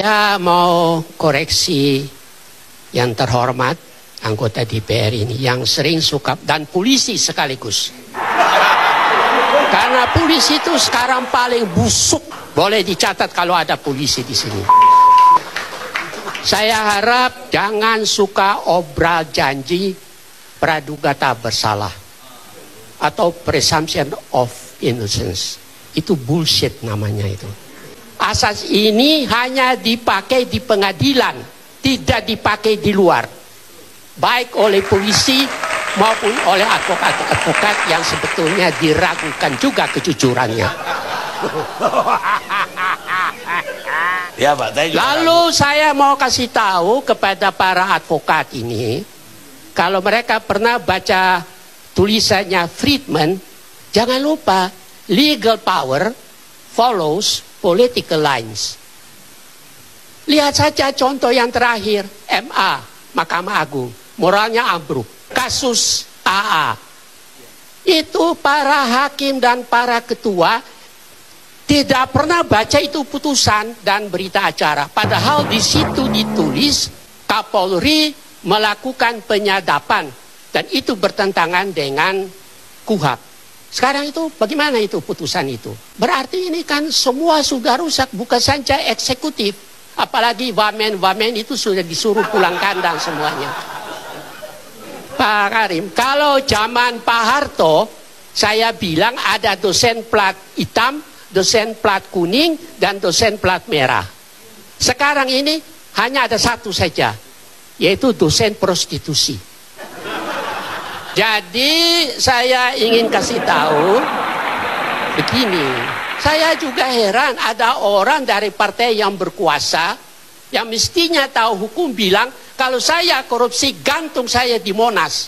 Ya, mau koreksi yang terhormat anggota DPR ini yang sering suka, dan polisi sekaligus. Karena polisi itu sekarang paling busuk. Boleh dicatat kalau ada polisi di sini. Saya harap jangan suka obral janji praduga tak bersalah atau presumption of innocence. Itu bullshit namanya itu. Asas ini hanya dipakai di pengadilan, tidak dipakai di luar. Baik oleh polisi maupun oleh advokat-advokat yang sebetulnya diragukan juga kejujurannya. Ya, Pak, Lalu saya mau kasih tahu kepada para advokat ini, kalau mereka pernah baca tulisannya Friedman, jangan lupa legal power follows political lines. Lihat saja contoh yang terakhir, MA, Mahkamah Agung, moralnya ambruk. Kasus AA, itu para hakim dan para ketua tidak pernah baca itu putusan dan berita acara. Padahal di situ ditulis Kapolri melakukan penyadapan dan itu bertentangan dengan KUHP. Sekarang itu bagaimana itu putusan itu? Berarti ini kan semua sudah rusak, bukan saja eksekutif. Apalagi wamen-wamen itu sudah disuruh pulang kandang semuanya. Pak Karim, kalau zaman Pak Harto, saya bilang ada dosen plat hitam, dosen plat kuning, dan dosen plat merah. Sekarang ini hanya ada satu saja, yaitu dosen prostitusi. Jadi saya ingin kasih tahu begini, saya juga heran ada orang dari partai yang berkuasa yang mestinya tahu hukum bilang kalau saya korupsi gantung saya di Monas.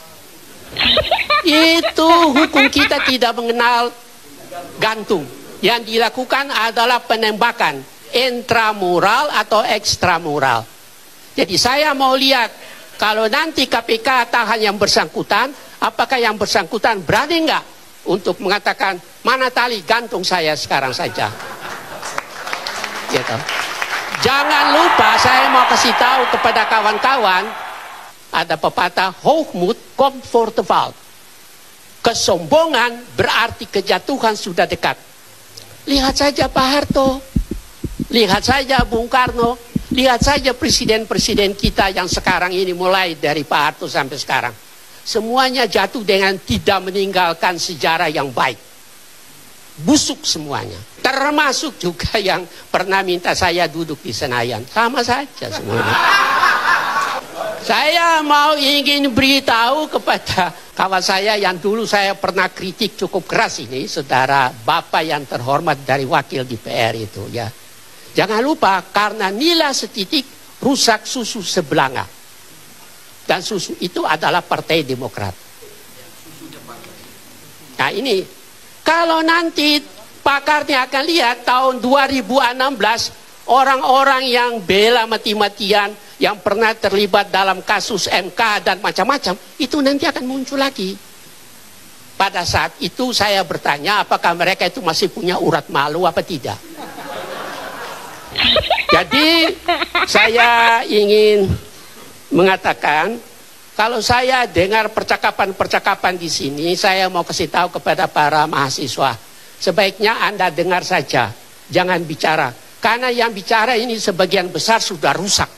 Itu hukum kita tidak mengenal gantung. Yang dilakukan adalah penembakan intramural atau ekstramural. Jadi saya mau lihat kalau nanti KPK tahan yang bersangkutan, apakah yang bersangkutan berani nggak untuk mengatakan mana tali gantung saya sekarang saja? Gitu. Jangan lupa saya mau kasih tahu kepada kawan-kawan, ada pepatah hoogmoed komt voor de val. Kesombongan berarti kejatuhan sudah dekat. Lihat saja Pak Harto, lihat saja Bung Karno, lihat saja presiden-presiden kita yang sekarang ini mulai dari Pak Harto sampai sekarang. Semuanya jatuh dengan tidak meninggalkan sejarah yang baik. Busuk semuanya. Termasuk juga yang pernah minta saya duduk di Senayan. Sama saja semuanya. Saya mau ingin beritahu kepada kawan saya yang dulu saya pernah kritik cukup keras ini, saudara Bapak yang terhormat dari wakil DPR itu ya. Jangan lupa karena nila setitik rusak susu sebelanga. Dan susu itu adalah Partai Demokrat. Nah ini, kalau nanti pakarnya akan lihat tahun 2016, orang-orang yang bela mati-matian, yang pernah terlibat dalam kasus MK dan macam-macam, itu nanti akan muncul lagi. Pada saat itu saya bertanya apakah mereka itu masih punya urat malu apa tidak. Jadi saya ingin mengatakan, kalau saya dengar percakapan-percakapan di sini, saya mau kasih tahu kepada para mahasiswa, sebaiknya Anda dengar saja, jangan bicara. Karena yang bicara ini sebagian besar sudah rusak.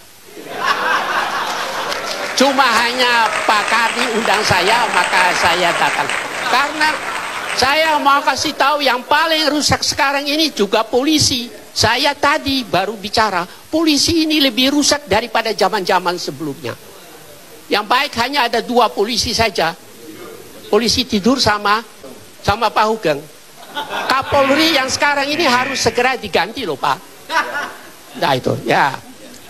Cuma hanya Pak Karni undang saya, maka saya datang. Karena saya mau kasih tahu yang paling rusak sekarang ini juga polisi. Saya tadi baru bicara, polisi ini lebih rusak daripada zaman-zaman sebelumnya. Yang baik hanya ada 2 polisi saja. Polisi tidur sama Pak Hugeng. Kapolri yang sekarang ini harus segera diganti loh Pak. Nah itu ya.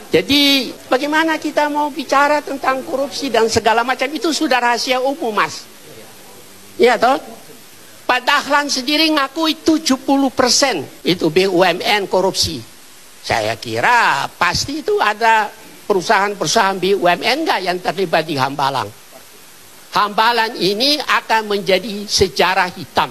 Jadi bagaimana kita mau bicara tentang korupsi dan segala macam itu sudah rahasia umum Mas. Iya toh? Pak Dahlan sendiri ngakui 70% itu BUMN korupsi. Saya kira pasti itu ada perusahaan-perusahaan BUMN enggak yang terlibat di Hambalang. Hambalang ini akan menjadi sejarah hitam